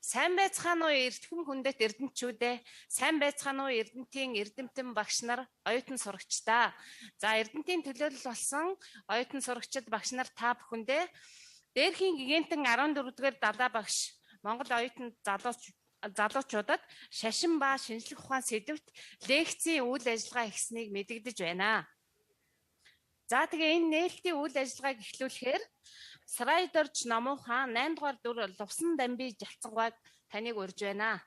Сайн байцгаана уу эрдхэн хүндэт эрдэмтчүүдээ, сайн байцгаана уу эрдэмтийн эрдэмтэн багш нар, оюутан сурагчдаа. За эрдэмтийн төлөөлөл болсон оюутан сурагчид багш нар та бүхэндээ дээрхийн гигантэн 14-р далаа багш Монгол оюутан залуучуудад шашин ба шинжлэх ухаан сэдвт лекцийн үйл ажиллагаа ихснийг мэдэгдэж байна. За тэгээ энэ нээлтийн үйл ажиллагааг эхлүүлэхээр Срайдорж Намуухан 8 дугаар дүр Лувсан дамби жалцангуйг таныг урьж байна.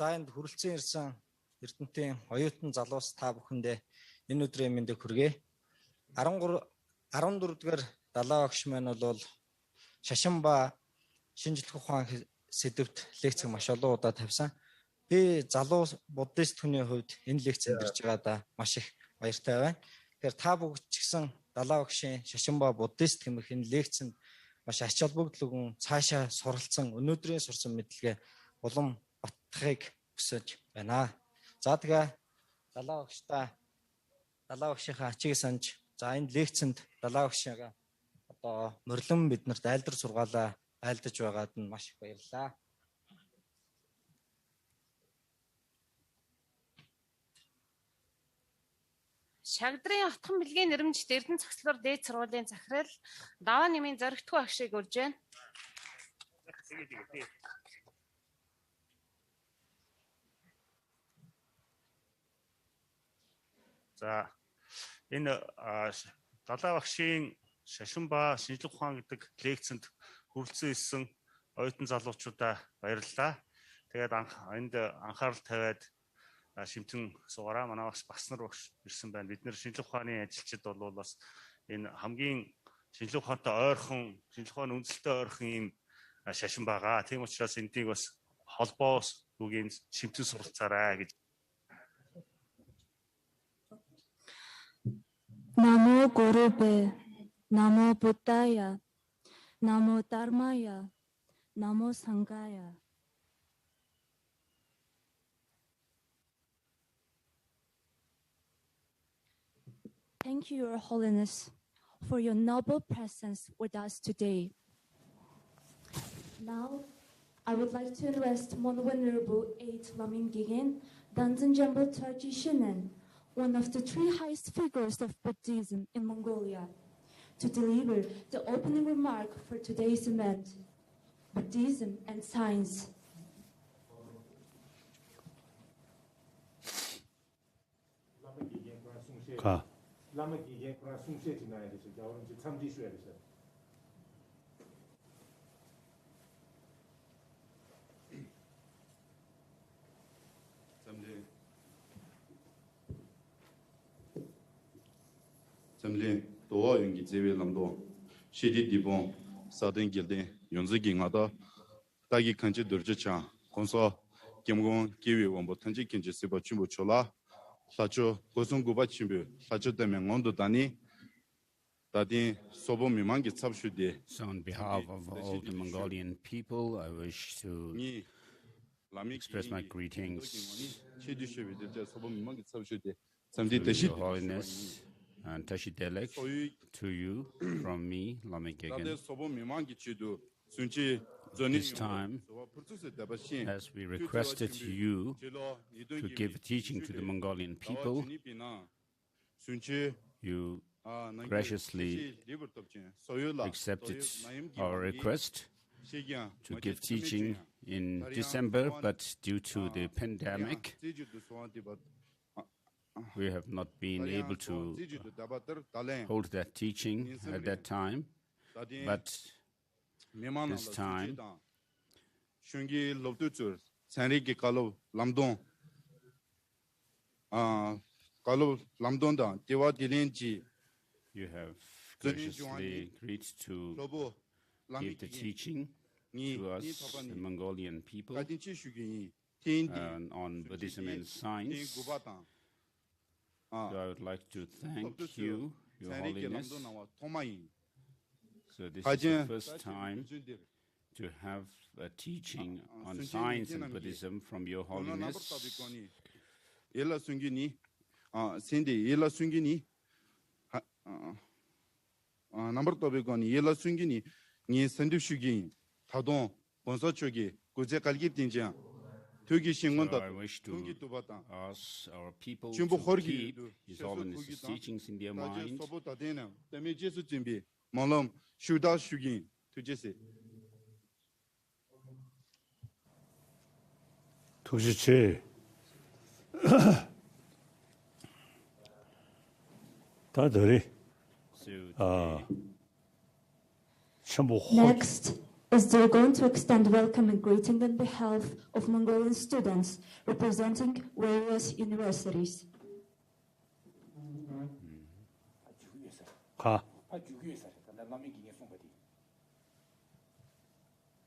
За энд хүрэлцэн ирсэн эрдэмтэн оюутан залуус та бүхэндээ энэ өдрийн мэндийг хүргэе. 14-р далаа багш маань бол шашин ба шинжлэх ухаан сэдвт лекц маш олон удаа тавьсан. Би залуу буддист хүний хувьд энэ лекцэнд ирж байгаадаа маш их баяртай байна. Тэгэхээр та бүгд ч гэсэн далаа багшийн шашин ба буддист гэмэх энэ лекцэнд маш ач холбогдол өгөн цаашаа суралцсан өнөөдрийн сурсан мэдлэгээ улам батхыг хүсэж байна. За тэгээ далаа багшийнхаа ачийг санаж за энэ лекцэнд далаа багшигаа одоо морилон биднэрт айлдар сургаалаа айлдаж байгаад нь маш их баярлалаа. Шагдрын отхон бэлгийн нэрмжт Эрдэнэ цогцлоор дээд сургуулийн захирал даваа нэмийн зоригтгүй агшийг урьж байна. За энэ далаа багшийн шашин ба шинжлэх ухаан гэдэг лекцэнд хүрэлцэн ирсэн оюутан залуучуудаа баярлалаа. Тэгээд энд анхаарал тавиад шимтэн суугараа. Манай багш Баснар багш ирсэн байна. Бид нэр шинжлэх ухааны ажилчид бол бас энэ хамгийн шинжлэх ухаантай ойрхон, шинжлэх ухааны үндэслэлтэй ойрхон ийм шашин байгаа. Тийм учраас эндийг бас холбоос үгийн шимтэн суралцаарай гэж. Namo Gurube, Namo Buddhaya, Namo Dharmaya, Namo Sanghaya. Thank you, Your Holiness, for your noble presence with us today. Now, I would like to invest Mon Venerable 8 Lamin Gigen, Danzan Jambal Traditionen, one of the three highest figures of Buddhism in Mongolia, to deliver the opening remark for today's event, Buddhism and Science. Zemlin doğa yöngi zevi lamdo şidi dibon sadın gildi yonzu gingada dagi kanji durju cha konso kimgon kiwi wombo tanji kinji siba chumbu chola sacho gosung guba chimbu sacho deme ngondo dani dadi sobo mimangi tsabshudi. So on behalf of all the Mongolian people, I wish to express my greetings to Your Holiness and Tashi Delek, to you from me, Lama Gegen. This time, as we requested you to give a teaching to the Mongolian people, you graciously accepted our request to give teaching in December, but due to the pandemic, we have not been able to hold that teaching at that time. But this time, you have graciously agreed to give the teaching to us, the Mongolian people, on Buddhism and Science. So I would like to thank you, Your Holiness. So this is the first time to have a teaching on science and Buddhism from Your Holiness. Number Tobegoni, Yella Sungini, Ni Sandushugi, Tadon, Bonsochogi, Goze Kalgitinja, Tugi Shingonda. I wish to ask our people to keep His Holiness's teachings in their mind. Malam, Shuda Shugin, to Jesse. 도시체 다들이 Next is they're going to extend welcome and greeting on behalf of Mongolian students representing various universities. 가.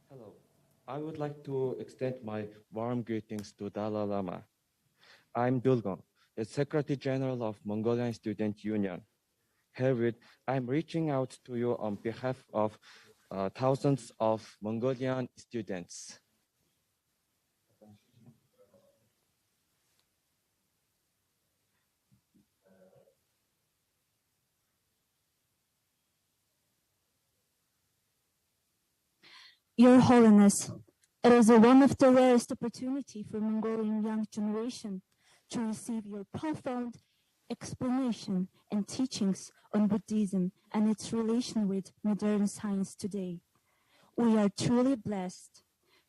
Hello. I would like to extend my warm greetings to Dalai Lama. I'm Dulgon, the Secretary General of Mongolian Student Union. Herewith, I'm reaching out to you on behalf of thousands of Mongolian students. Your Holiness, it is one of the rarest opportunity for Mongolian young generation to receive your profound explanation and teachings on Buddhism and its relation with modern science today. We are truly blessed.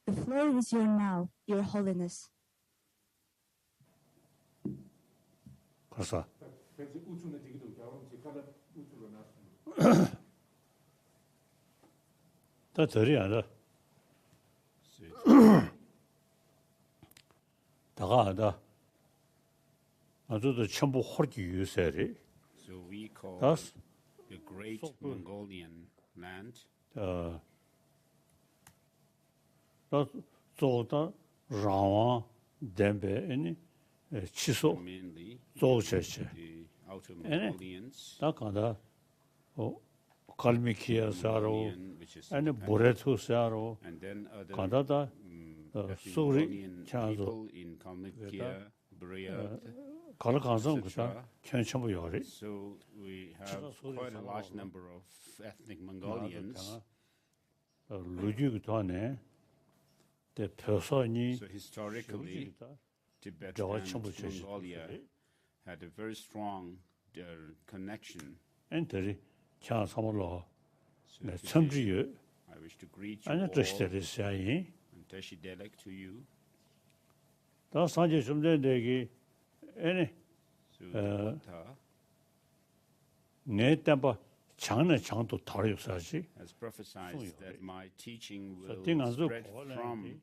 The floor is yours now, Your Holiness. 가서. 다 들이 알아. 다가 하다. 아주도 전부 호르기 유세리. So we call Das the Great Mongolian Land. 다 조다 라와 덴베니 치소 Mainly 조체체. the Outer Mongolians. 다 가다 칼미키아사로 which is 아니 보레투사로 and then other 가다다 소리 Mongolian 차서 people in Kalmykia, Buryat. 가르가서 그다 천천부 요리. So we have quite a large number of ethnic Mongolians. 루지기도 하네. 대 표선이 So historically, Tibet and Mongolia had a very strong connection. 엔터리 차 삼을로 So 네 today, 천주요 I wish to greet you 아니 all 뜻대로사이 and Tashi Delek to you. 다 산지 좀 되기 에네 So the 내 때봐 장내 장도 다르요사지 has prophesied that my teaching will 띵안서 spread from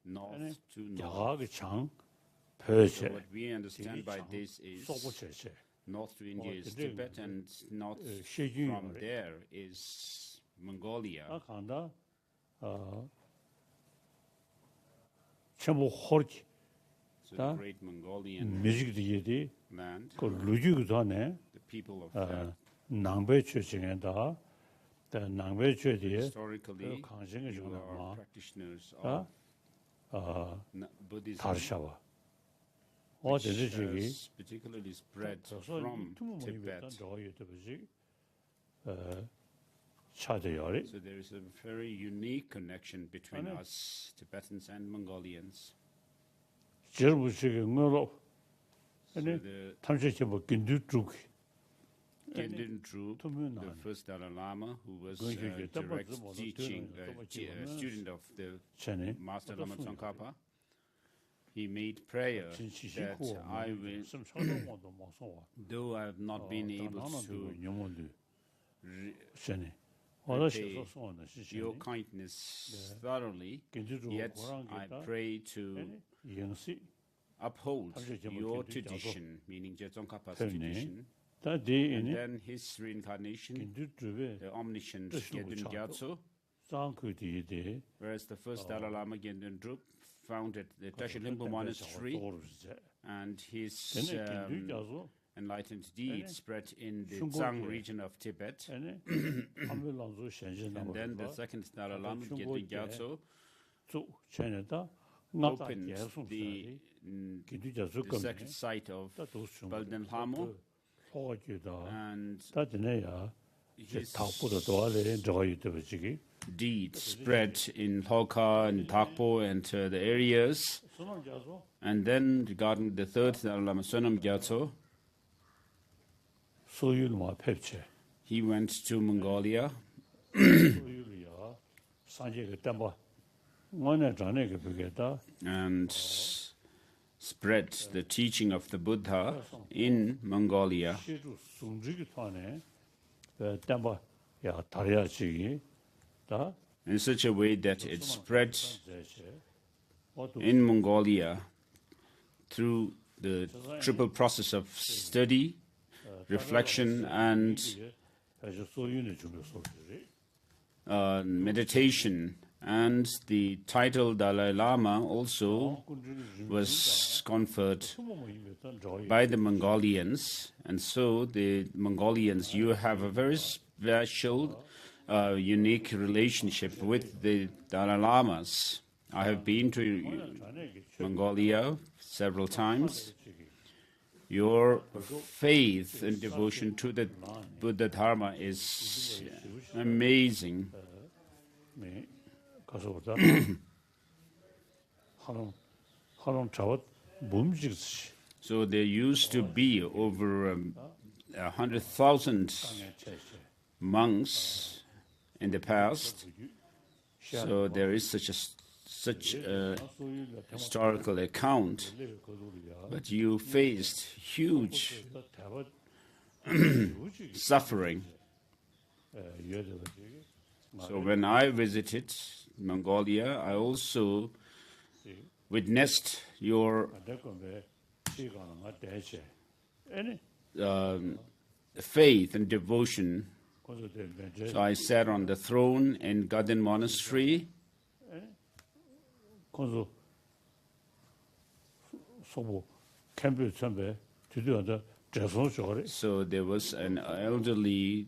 north to north. 야가의 장 So 벼제 what we understand by this is 소고체체 North to India is Tibet, and north from there is Mongolia. 간다. 전부 호르지. So the great Mongolian 뮤직들이 land, 그 루지도 하네. the people of that. 낭배 출신이다. 그 낭배 출신이 Historically, 강신의 you are 전화. practitioners of Buddhism, 다르샤와. which 어제저기 has particularly spread from Tibet. 차대열이. So there is a very unique connection between us, Tibetans and Mongolians. 저부식의 응어로. So 아니 the 탐색해 뭐 긴두쭉. Gendun Drup, the first Dalai Lama, who was direct teaching student of the Master Lama Tsongkhapa, he made prayer that I will, though I have not been able to repay your kindness thoroughly, yet I pray to uphold your tradition, meaning Tsongkhapa's tradition. And then his reincarnation, the omniscient Gendun Gyatso, whereas the first Dalai Lama Gendun Drup founded the Tashilimbu Monastery, and his enlightened deeds spread in the Tsang region of Tibet. And then the second Dalai Lama Gendun Gyatso opened the sacred site of Balden Hamo, and his deeds spread in Lhoka and Thakpo and the areas. And then regarding the third Dalai Lama, Sonam Gyatso, he went to Mongolia and spread the teaching of the Buddha in Mongolia. In such a way that it spread in Mongolia through the triple process of study, reflection, and meditation. And the title Dalai Lama also was conferred by the Mongolians. And so the Mongolians, you have a very special, unique relationship with the Dalai Lamas. I have been to Mongolia several times. Your faith and devotion to the Buddha Dharma is amazing. So there used to be over 100,000 monks in the past. So there is such a historical account. But you faced huge suffering. So when I visited Mongolia, I also witnessed your faith and devotion. So I sat on the throne in Gaden Monastery. So there was an elderly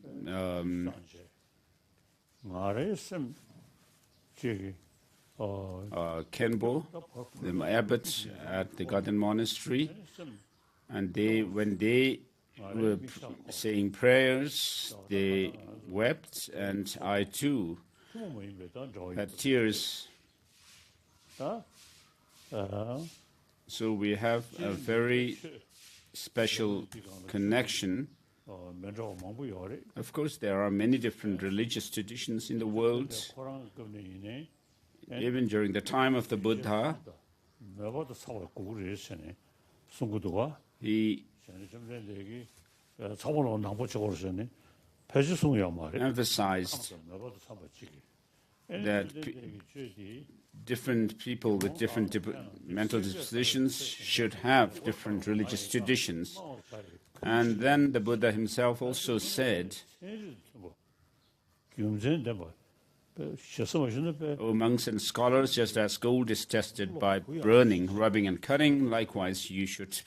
Kenbo, the abbot at the Gaden Monastery, and when they were saying prayers, they wept, and I too had tears. So we have a very special connection. Of course, there are many different religious traditions in the world. Even during the time of the Buddha, he emphasized that different people with different mental dispositions should have different religious traditions. And then the Buddha himself also said, O monks and scholars, just as gold is tested by burning, rubbing and cutting, likewise you should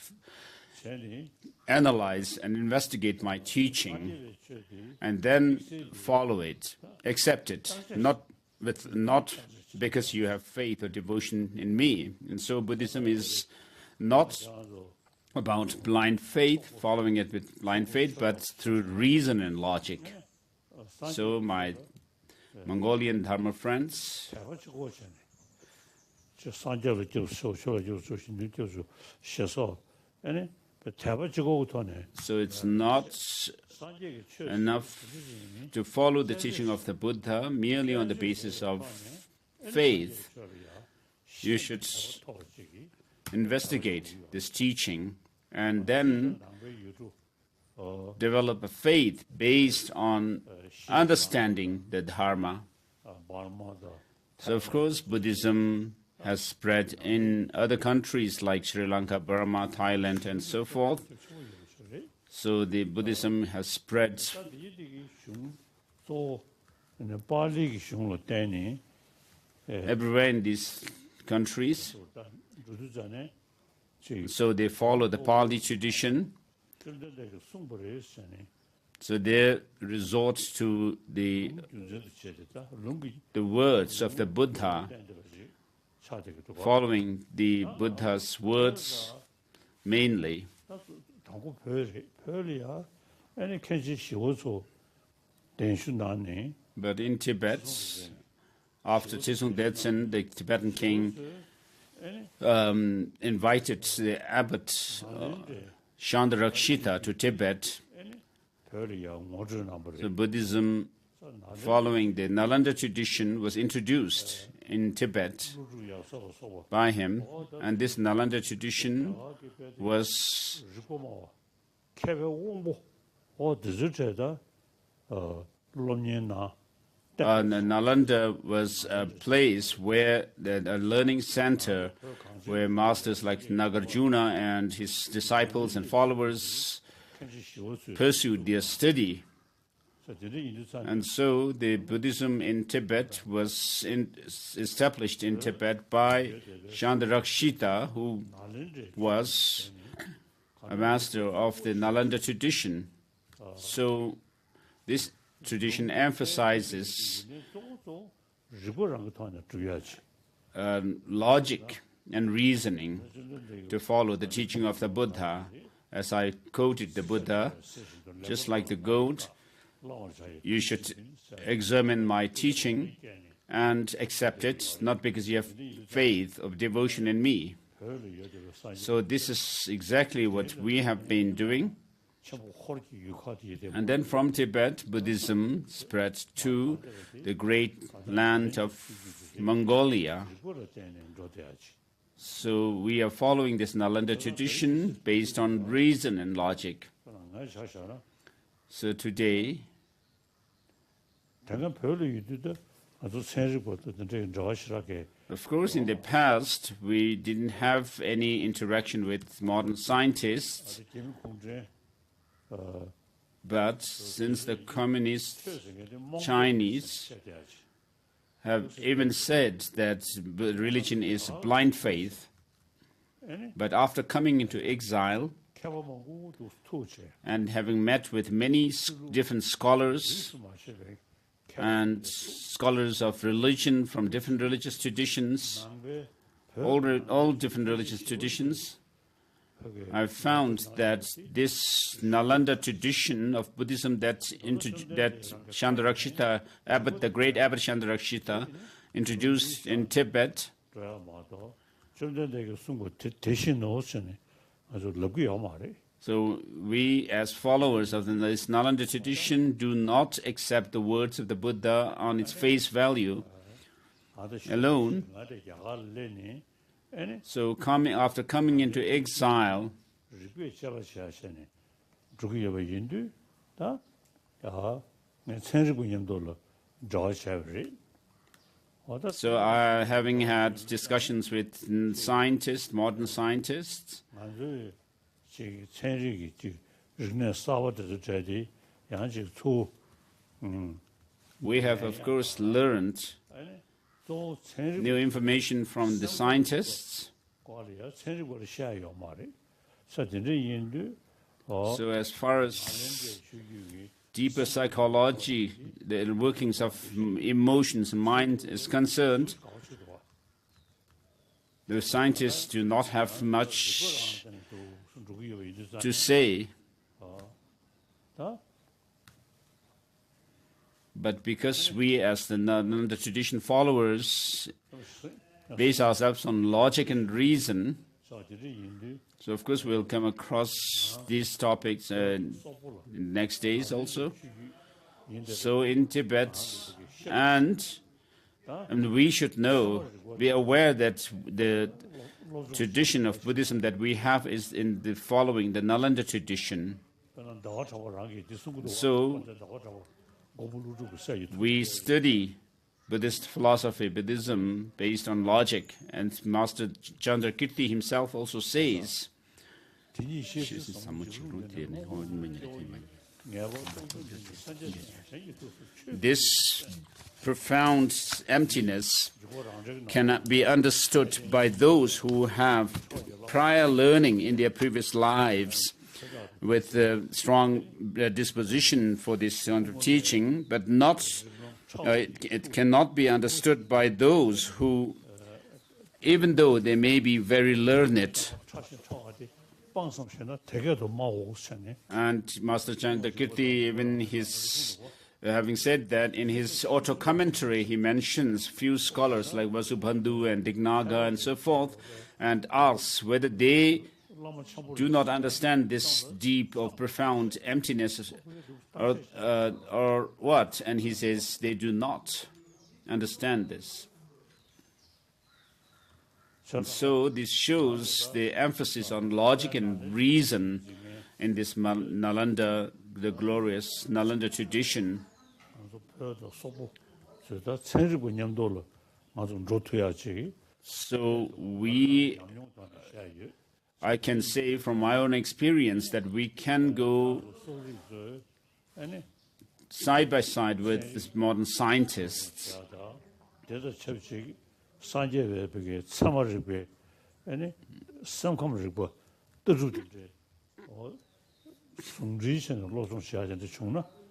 analyze and investigate my teaching and then follow it, accept it, not because you have faith or devotion in me. And so Buddhism is not about blind faith, following it with blind faith, but through reason and logic. So my Mongolian Dharma friends, so it's not enough to follow the teaching of the Buddha merely on the basis of faith. You should investigate this teaching and then develop a faith based on understanding the Dharma. So, of course, Buddhism has spread in other countries like Sri Lanka, Burma, Thailand, and so forth. So the Buddhism has spread everywhere in these countries. So they follow the Pali tradition. So they resort to the words of the Buddha, following the Buddha's words mainly. But in Tibet, after Trisung Detsen, the Tibetan king invited the abbot Chandarakshita to Tibet. So Buddhism, following the Nalanda tradition, was introduced in Tibet by him, and this Nalanda tradition was Nalanda was a place where a learning center where masters like Nagarjuna and his disciples and followers pursued their study. And so the Buddhism in Tibet was established in Tibet by Chandarakshita, who was a master of the Nalanda tradition. So this tradition emphasizes logic and reasoning to follow the teaching of the Buddha. As I quoted the Buddha, just like the goat, you should examine my teaching and accept it, not because you have faith or devotion in me. So this is exactly what we have been doing. And then from Tibet, Buddhism spread to the great land of Mongolia. So we are following this Nalanda tradition based on reason and logic. So today, of course, in the past, we didn't have any interaction with modern scientists. But since the communist Chinese have even said that religion is blind faith, but after coming into exile and having met with many different scholars and scholars of religion from different religious traditions, all different religious traditions, I've found that this Nalanda tradition of Buddhism that Chandarakshita, the great abbot Chandarakshita, introduced in Tibet, so we as followers of this Nalanda tradition do not accept the words of the Buddha on its face value alone. So after coming into exile, So having had discussions with scientists, modern scientists, we have, of course, learned new information from the scientists. So as far as deeper psychology, the workings of emotions and mind is concerned, the scientists do not have much to say. But because we as the Nalanda tradition followers base ourselves on logic and reason, so of course we'll come across these topics in next days also. So in Tibet, and we should know, be aware that the tradition of Buddhism that we have is in the following, the Nalanda tradition. So we study Buddhist philosophy, Buddhism, based on logic, and Master Chandrakirti himself also says, this profound emptiness cannot be understood by those who have prior learning in their previous lives with a strong disposition for this kind of teaching, but not it cannot be understood by those who, even though they may be very learned. And Master Chandrakirti, even his, having said that, in his auto-commentary, he mentions few scholars like Vasubandhu and Dignaga and so forth, and asks whether they do not understand this deep or profound emptiness or what? And he says they do not understand this. And so this shows the emphasis on logic and reason in this Nalanda, the glorious Nalanda tradition. So I can say from my own experience that we can go side by side with these modern scientists.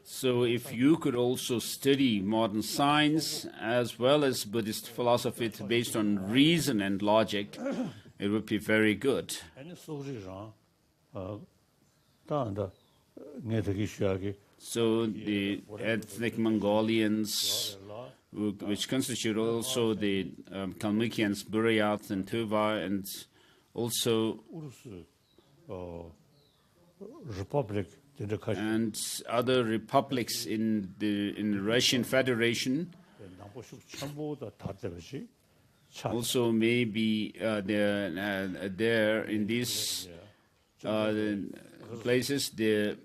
So if you could also study modern science as well as Buddhist philosophy based on reason and logic, it would be very good. So the ethnic Mongolians, which constitute also the Kalmykians, Buryats and Tuva, and also and other republics in the Russian Federation, also maybe there in these places, the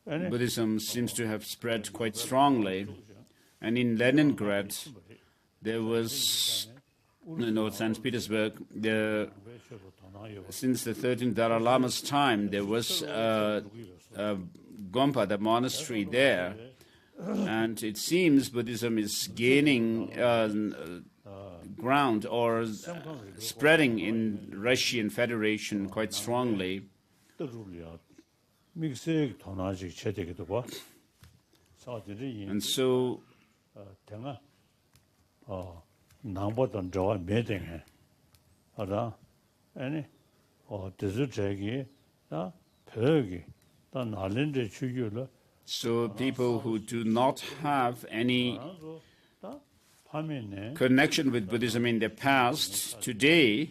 Buddhism seems to have spread quite strongly. And in Leningrad, there was, St. Petersburg, since the 13th Dalai Lama's time, there was Gompa, the monastery there. And it seems Buddhism is gaining ground or spreading in Russian Federation quite strongly. And so so people who do not have any connection with Buddhism in the past, today,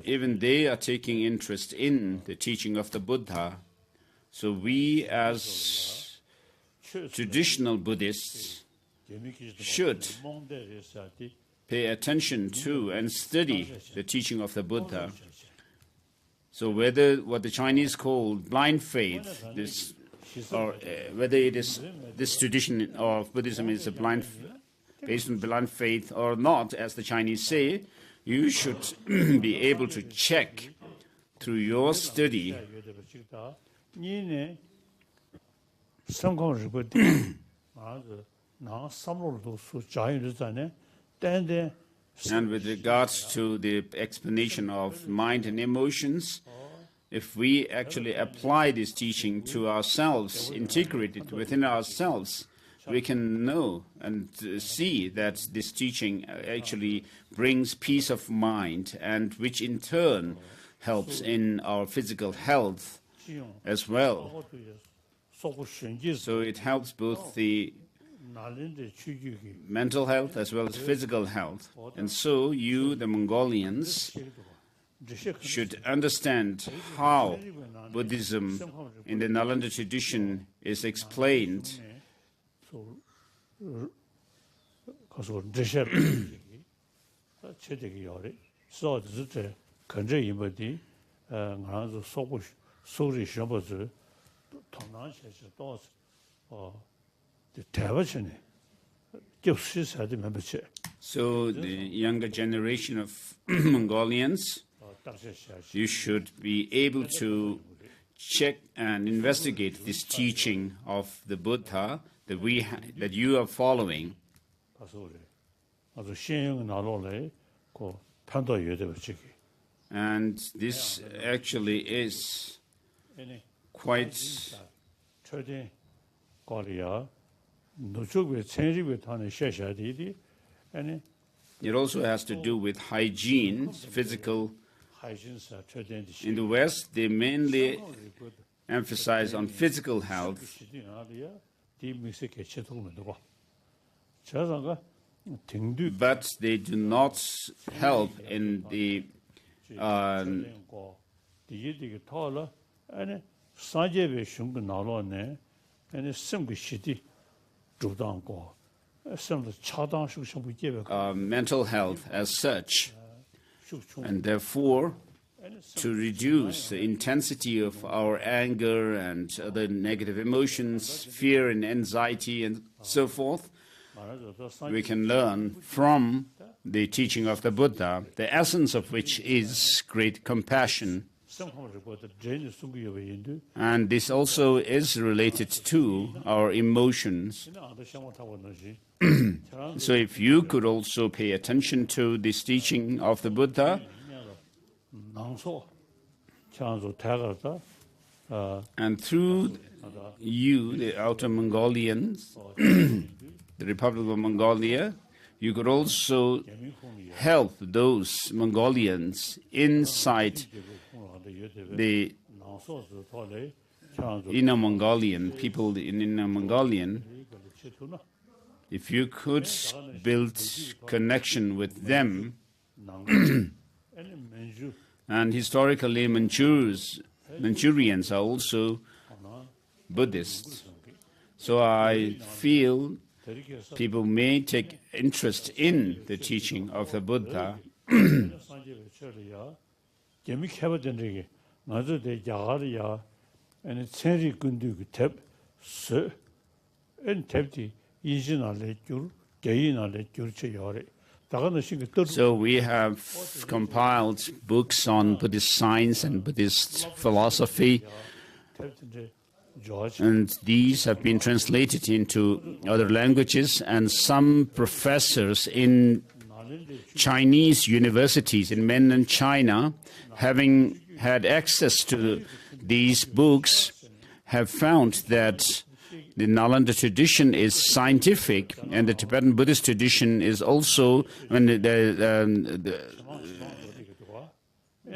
even they are taking interest in the teaching of the Buddha. So we as traditional Buddhists should pay attention to and study the teaching of the Buddha. So whether what the Chinese call blind faith, this or whether it is this tradition of Buddhism is based on blind faith or not, as the Chinese say, you should be able to check through your study. And with regards to the explanation of mind and emotions, if we actually apply this teaching to ourselves, integrate it within ourselves, we can know and see that this teaching actually brings peace of mind, and which in turn helps in our physical health as well. So it helps both the mental health as well as physical health. And so you, the Mongolians, should understand how Buddhism in the Nalanda tradition is explained. So the younger generation of Mongolians, you should be able to check and investigate this teaching of the Buddha that you are following. And this actually is quite it also has to do with hygiene, physical. In the West, they mainly emphasize on physical health, but they do not help in the mental health as such. And therefore, to reduce the intensity of our anger and other negative emotions, fear and anxiety and so forth, we can learn from the teaching of the Buddha, the essence of which is great compassion. And this also is related to our emotions. So if you could also pay attention to this teaching of the Buddha, and through you, the Outer Mongolians, the Republic of Mongolia, you could also help those Mongolians inside the Inner Mongolian, people in Inner Mongolian. If you could build connection with them, and historically Manchurians are also Buddhists. So I feel people may take interest in the teaching of the Buddha. So we have compiled books on Buddhist science and Buddhist philosophy, and these have been translated into other languages, and some professors in Chinese universities in mainland China, having had access to these books, have found that the Nalanda tradition is scientific, and the Tibetan Buddhist tradition is also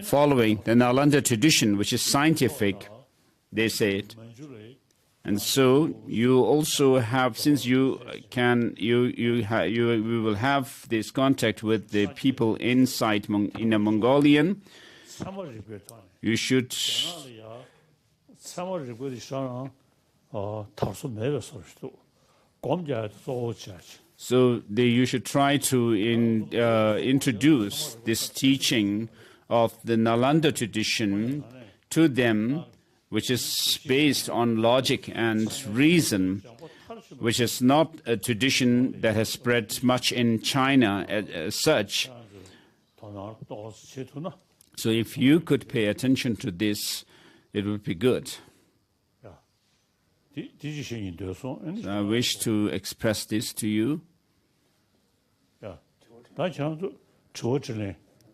following the Nalanda tradition, which is scientific, they say it. And so you also have, since you will have this contact with the people inside Inner Mongolian, you should so you should try to introduce this teaching of the Nalanda tradition to them which is based on logic and reason, which is not a tradition that has spread much in China as such. So if you could pay attention to this, it would be good. So I wish to express this to you.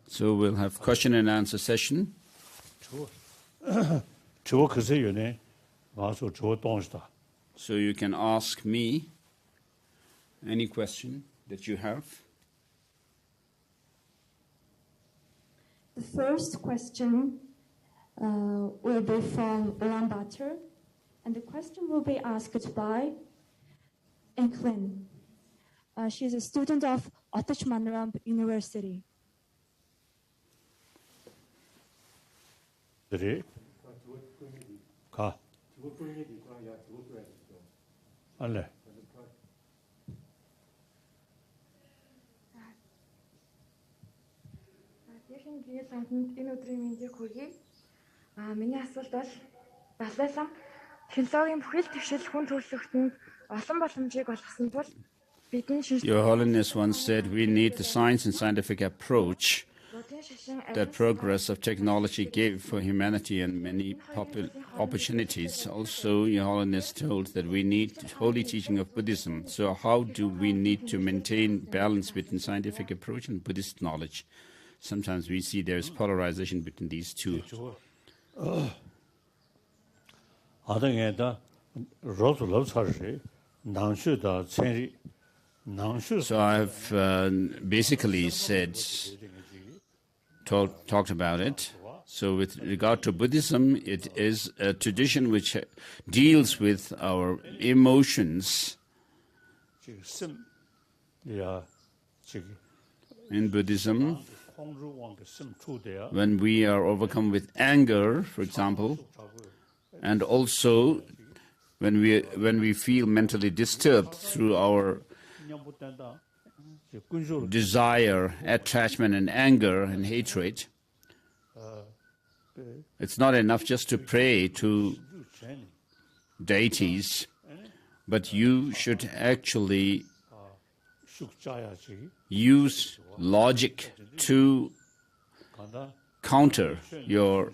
So we'll have question and answer session. So you can ask me any question that you have. The first question will be from Ulaanbaatar, and the question will be asked by Enklin. She's a student of Otoch Manramp University. Энэ өдрийн мэндийг хүргэе. Миний асуулт бол Далай лам философийн бүхэл твшил хүн төрөлхтөнд олон боломжийг олгосон тул бидний Your Holiness once said we need the science and scientific approach that progress of technology gave for humanity and many opportunities. Also, Your Holiness told that we need holy teaching of Buddhism. So how do we need to maintain balance between scientific approach and Buddhist knowledge? Sometimes we see there's polarization between these two. So I've basically talked about it. So with regard to Buddhism, it is a tradition which deals with our emotions. In Buddhism, when we are overcome with anger, for example, and also when we feel mentally disturbed through our desire, attachment, and anger and hatred, it's not enough just to pray to deities, but you should actually use logic to counter your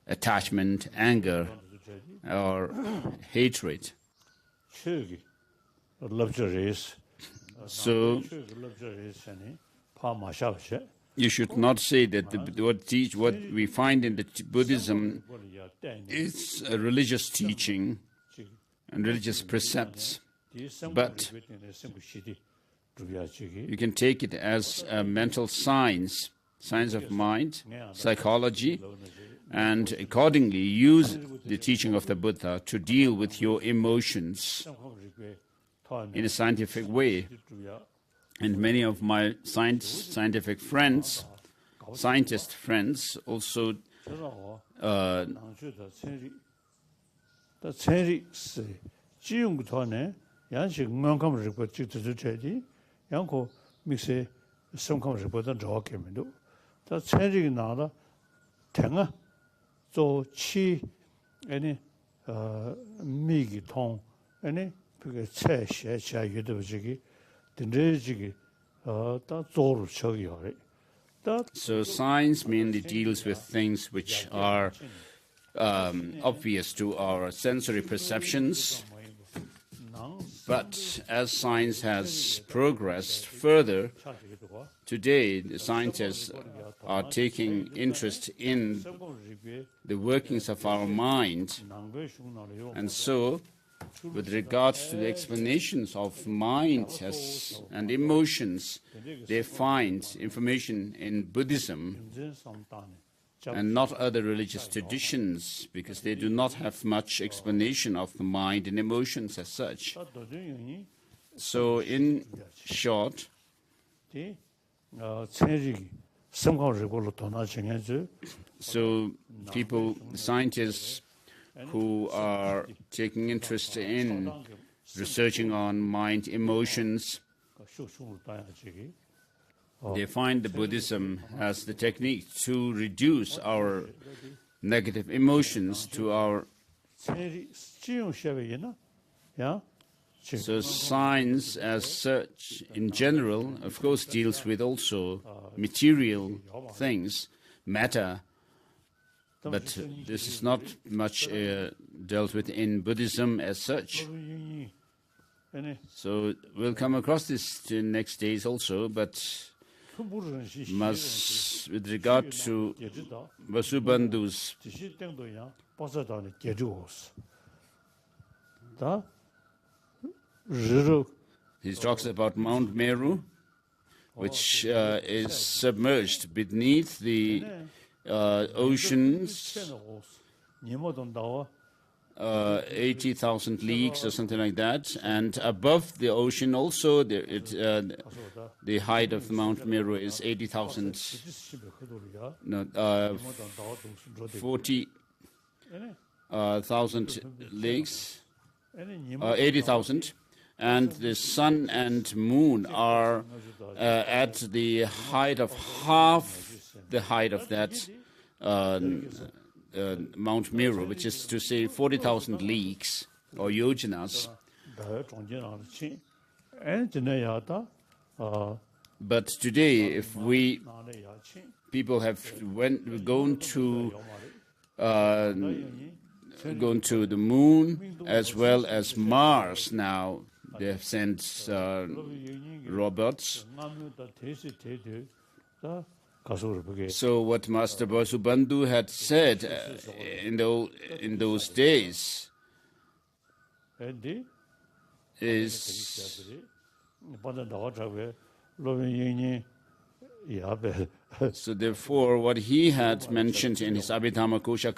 attachment, anger, or hatred. So you should not say that what we find in the Buddhism is a religious teaching and religious precepts, but you can take it as a mental science, science of mind, psychology, and accordingly use the teaching of the Buddha to deal with your emotions in a scientific way. And many of my scientist friends also So science mainly deals with things which are obvious to our sensory perceptions. But as science has progressed further, today the scientists are taking interest in the workings of our mind. And so, with regards to the explanations of mind and emotions, they find information in Buddhism and not other religious traditions, because they do not have much explanation of the mind and emotions as such. So in short, so people, scientists who are taking interest in researching on mind, emotions, they find the Buddhism as the technique to reduce our negative emotions to our. So science as such, in general, of course, deals with also material things, matter, but this is not much dealt with in Buddhism as such. So we'll come across this in next days also, but with regard to Vasubandhu's, he talks about Mount Meru, which is submerged beneath the oceans, 80,000 leagues or something like that, and above the ocean also the height of the Mount Meru is 80,000, 40,000 leagues, 80,000. And the sun and moon are at the height of half the height of that Mount Meru, which is to say 40,000 leagues or yojanas. But today, if people have gone to the moon as well as Mars now. They have sent robots. So what Master Vasubandhu had said in those days is so therefore what he had mentioned in his Abhidhammakosha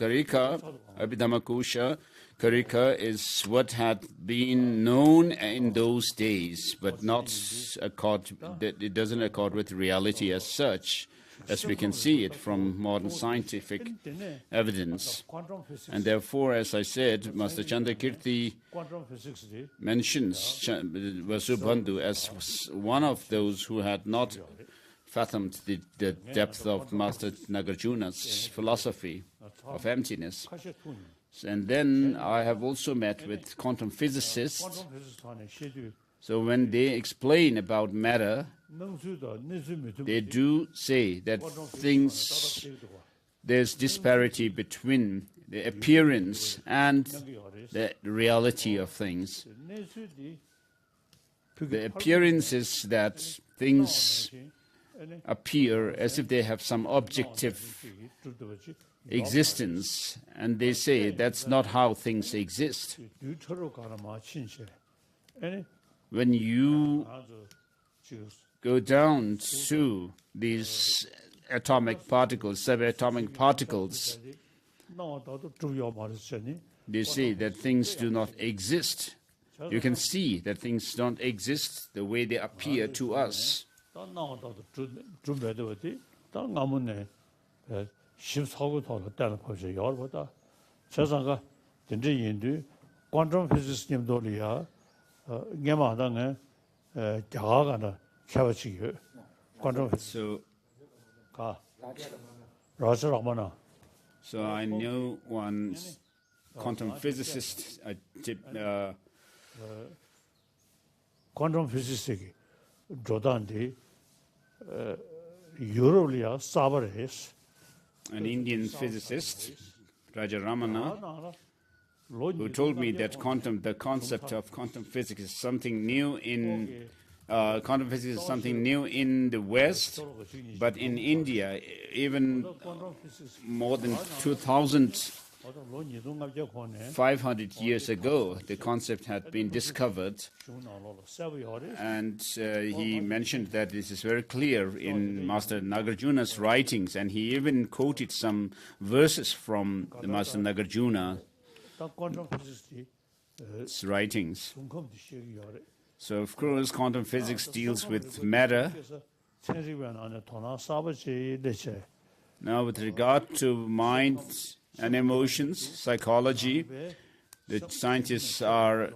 Karika is what had been known in those days, but it doesn't accord with reality as such, as we can see it from modern scientific evidence. And therefore, as I said, Master Chandrakirti mentions Vasubandhu as one of those who had not fathomed the depth of Master Nagarjuna's philosophy of emptiness. And then I have also met with quantum physicists. So when they explain about matter, they do say that there's disparity between the appearance and the reality of things. The appearance is that things appear as if they have some objective existence, and they say that's not how things exist. When you go down to these atomic particles, subatomic particles, they say that things do not exist. You can see that things don't exist the way they appear to us. quantum physics 님들이야 게마당에 자가가나 켜치기 quantum So So I know one quantum physicist, quantum physics 조단디 유럽이야 사바레스 an Indian physicist, Raja Ramana, who told me that the concept of quantum physics is something new in quantum physics is something new in the West, but in India, even more than 2,500 years ago, the concept had been discovered. And he mentioned that this is very clear in Master Nagarjuna's writings, and he even quoted some verses from the Master Nagarjuna's writings. So, of course, quantum physics deals with matter. Now, with regard to mind and emotions, psychology, the scientists are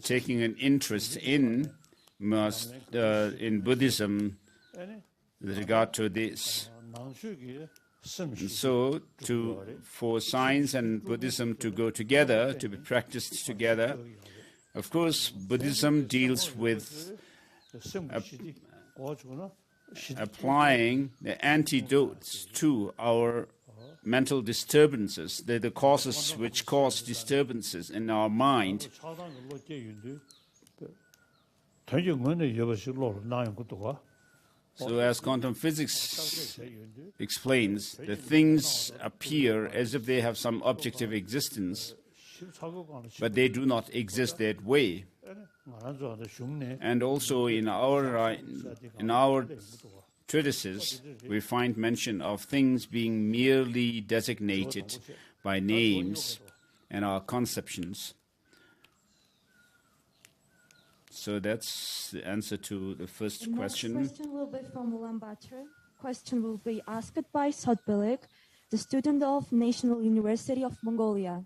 taking an interest in Buddhism with regard to this. And so, for science and Buddhism to go together, to be practiced together, of course, Buddhism deals with applying the antidotes to our mental disturbances. They're the causes which cause disturbances in our mind. So as quantum physics explains, the things appear as if they have some objective existence, but they do not exist that way. And also in our treatises, we find mention of things being merely designated by names and our conceptions. So that's the answer to the first question. Next question will be from Ulaanbaatar. Question will be asked by Sotbilik, the student of National University of Mongolia.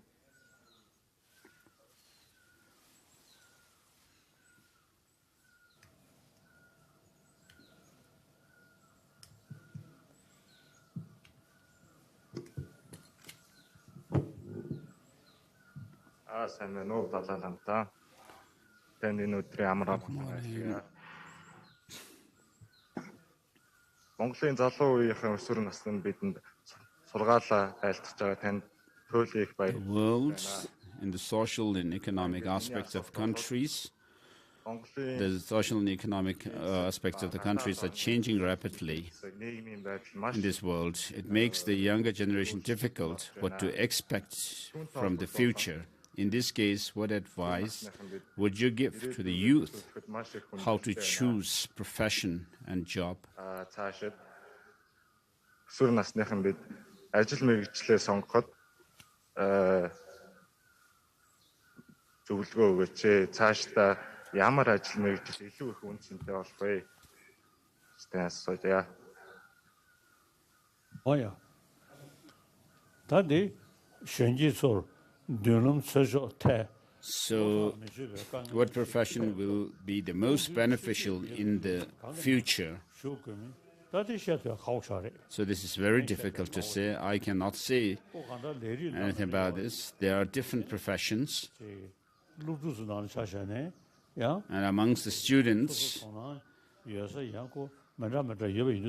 Сайн байна уу Далай Ламтаа. Танд энэ өдрийн амраа байна. Монголын залуу үеийнхэн өсвөр наснд бидэнд сургаалаа айлтгаж байгаа танд туйлын их баяр. World in the social and economic aspects of countries. The social and economic aspects of the countries are changing rapidly in this world. It makes the younger generation difficult what to expect from the future. In this case, what advice would you give to the youth how to choose profession and job? Өсвөр насныхан бид ажил мэргэжлээ сонгоход зөвлөгөө өгөөч. Цаашдаа ямар ажил мэргэжил илүү их үнцэнтэй болох вэ? Стэн асууя. Оя. Таны шэнжисор So, what profession will be the most beneficial in the future? So this is very difficult to say. I cannot say anything about this. There are different professions. And amongst the students,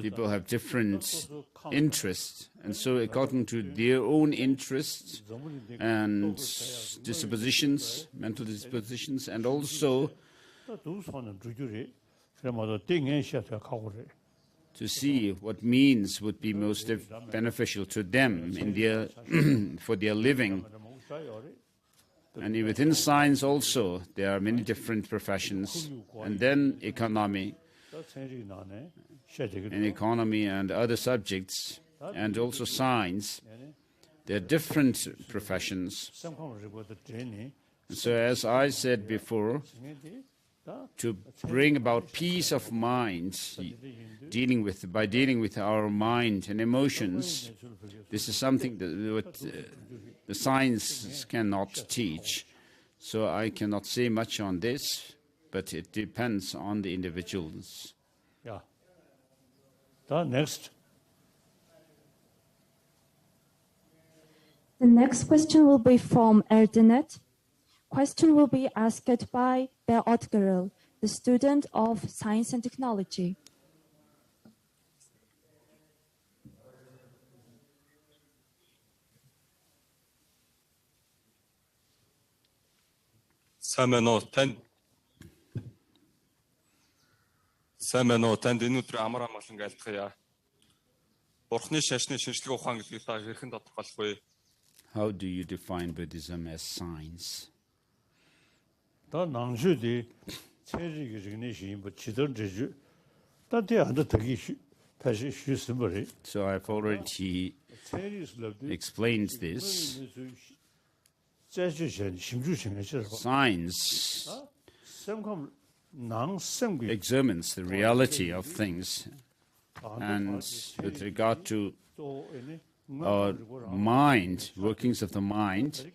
people have different interests, and so according to their own interests and dispositions, mental dispositions, and also to see what means would be most beneficial to them in their for their living. And within science also, there are many different professions, and then economy and other subjects, and also science. There are different professions. So as I said before, to bring about peace of mind, by dealing with our mind and emotions, this is something that the science cannot teach. So I cannot say much on this, but it depends on the individuals. Yeah. Next. The next question will be from Erdenet. Question will be asked by Bear Otgeril, the student of Science and Technology. Сайн байна уу танд энэ өдрийн амар амгалан айлтгая. Бурхны шашны шинжлэх ухаан гэдгийг та хэрхэн тодорхойлох вэ? How do you define Buddhism as science? 다 낭주디 체리기 중에 신부 지던 제주 다대 안도 되기 다시 쉬스버리. So I've already explained this. Science examines the reality of things, and with regard to our mind, workings of the mind,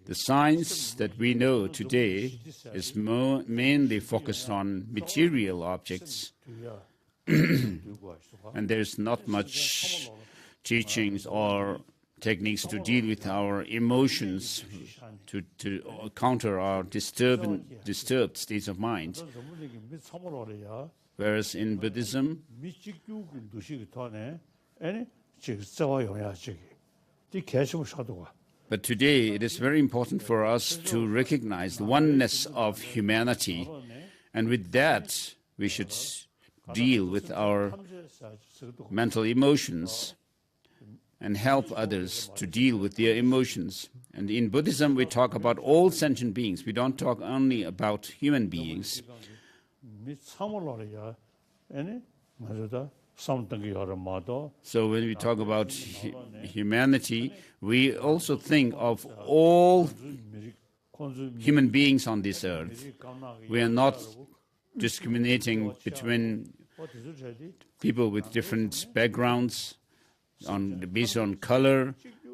The science that we know today is mainly focused on material objects, and there's not much teachings or techniques to deal with our emotions, to counter our disturbed states of mind. Whereas in Buddhism, but today it is very important for us to recognize the oneness of humanity, and with that we should deal with our mental emotions and help others to deal with their emotions. And in Buddhism, we talk about all sentient beings. We don't talk only about human beings. So when we talk about humanity, we also think of all human beings on this earth. We are not discriminating between people with different backgrounds, based on color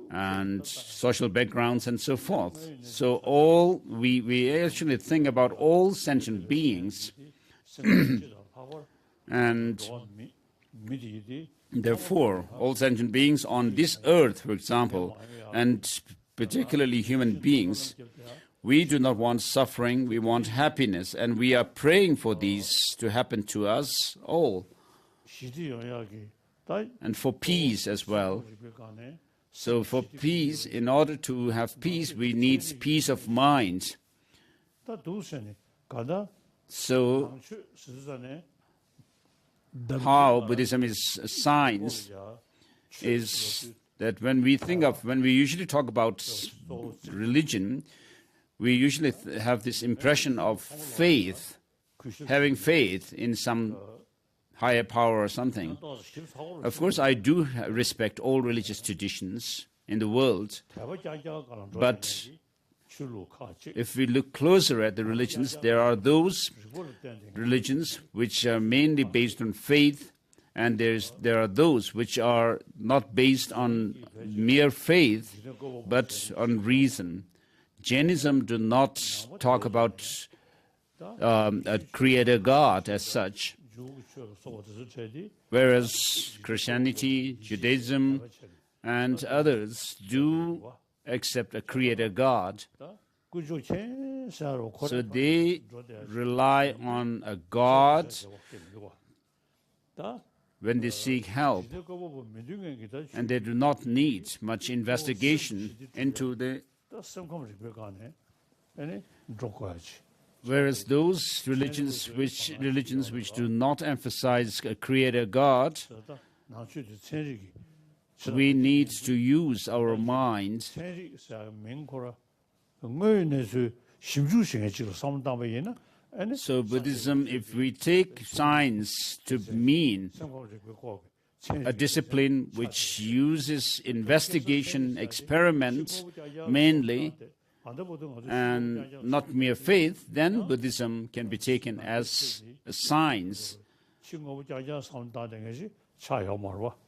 and social backgrounds and so forth. So we actually think about all sentient beings, and therefore all sentient beings on this earth, for example, and particularly human beings, we do not want suffering, we want happiness, and we are praying for these to happen to us all, and for peace as well. So for peace, in order to have peace, we need peace of mind. So how Buddhism is a science is that when we usually talk about religion, we usually have this impression of faith, having faith in some higher power or something. Of course, I do respect all religious traditions in the world, but if we look closer at the religions, there are those religions which are mainly based on faith, and there are those which are not based on mere faith, but on reason. Jainism do not talk about a creator God as such, whereas Christianity, Judaism, and others do accept a creator God. So they rely on a God when they seek help, and they do not need much investigation into the. Whereas those religions which do not emphasize a creator God, we need to use our mind. So Buddhism, if we take science to mean a discipline which uses investigation, experiment mainly, and not mere faith, then Buddhism can be taken as a science.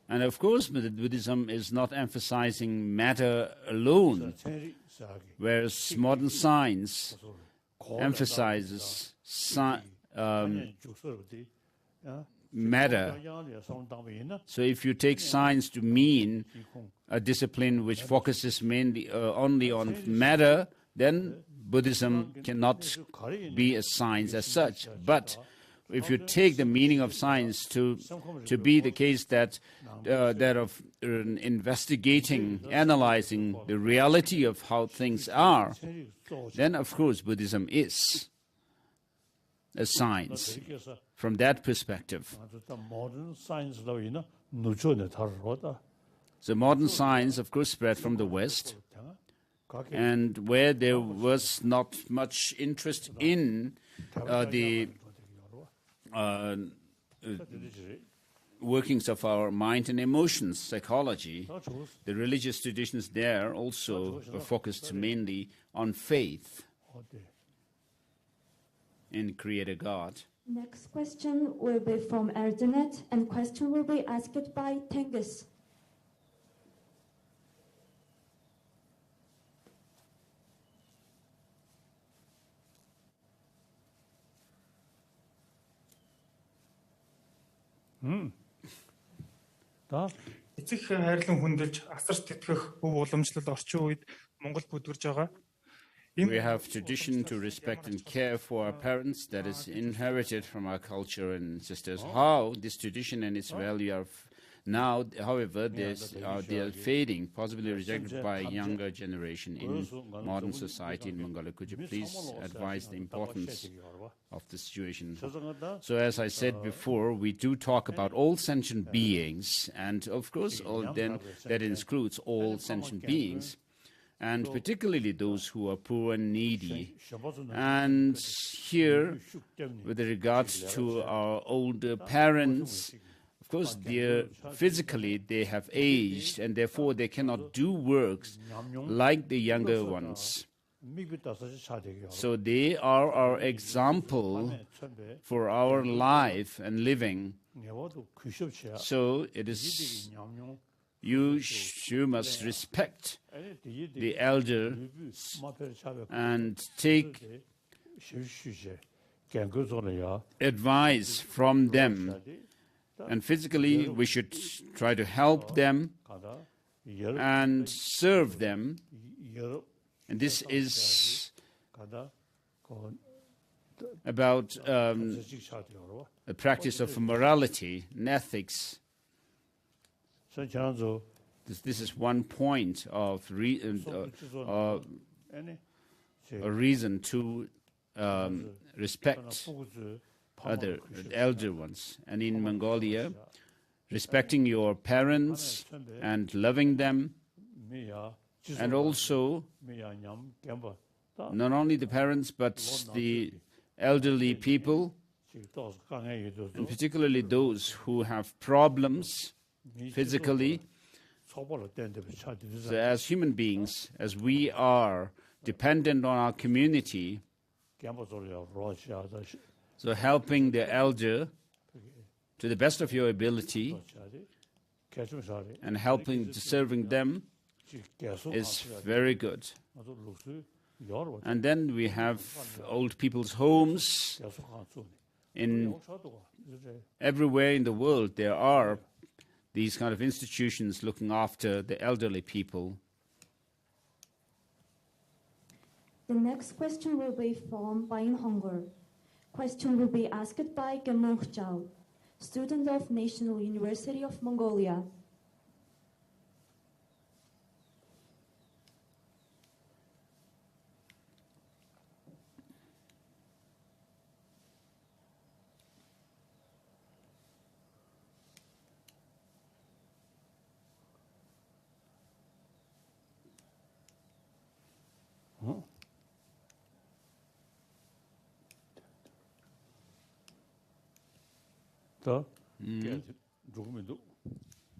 And of course, Buddhism is not emphasizing matter alone, whereas modern science emphasizes matter. So if you take science to mean a discipline which focuses mainly only on matter, then Buddhism cannot be a science as such. But if you take the meaning of science to be the case that of investigating, analyzing the reality of how things are, then of course Buddhism is a science from that perspective. So modern science, of course, spread from the West, and where there was not much interest in the workings of our mind and emotions, psychology, the religious traditions there also focused mainly on faith in Creator God. Next question will be from Erdenet, and question will be asked by Tengiz. Эцэг эхийн хайрлан хүндэлж асарч тэтгэх өв уламжлал орчин үед Монгол бүдгэрж байгаа. We have tradition to respect and care for our parents that is inherited from our culture and ancestors. How this tradition and its value are now, however, they are fading, possibly rejected by a younger generation in modern society in Mongolia. Could you please advise the importance of the situation? So as I said before, we do talk about all sentient beings, and of course, then that includes all sentient beings, and particularly those who are poor and needy. And here, with regards to our older parents, of course, physically they have aged, and therefore they cannot do works like the younger ones. So they are our example for our life and living. So it is you must respect the elder and take advice from them. And physically, we should try to help them and serve them. And this is about a practice of morality and ethics. This is one point of a reason to respect other elder ones. And in Mongolia, respecting your parents and loving them, and also not only the parents but the elderly people, and particularly those who have problems physically. So as human beings, as we are dependent on our community, so helping the elder to the best of your ability and serving them is very good. And then we have old people's homes. Everywhere in the world there are these kind of institutions looking after the elderly people. The next question will be from Bain Hongur. Question will be asked by Gemung Chao, student of National University of Mongolia.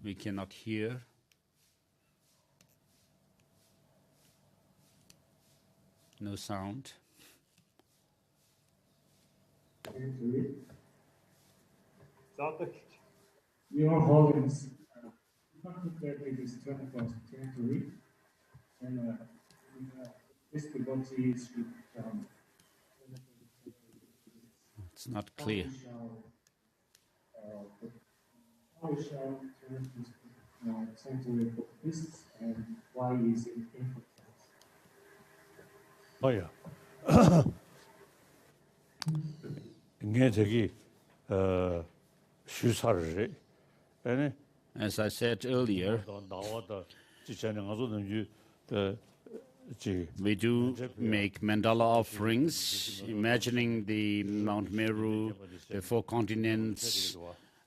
We cannot hear. No sound. Your Holiness, this territory, and this devotee should It's not clear. How shall turn this sanctuary of Buddhists, and why is it important? As I said earlier, we do make mandala offerings, imagining the Mount Meru, the 4 continents,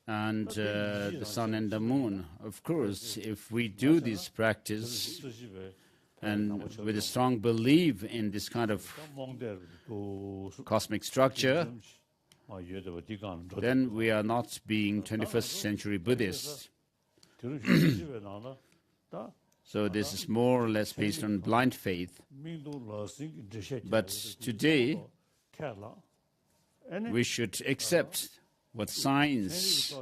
and the sun and the moon. Of course, if we do this practice and with a strong belief in this kind of cosmic structure, then we are not being 21st century Buddhists. So this is more or less based on blind faith. But today, we should accept what science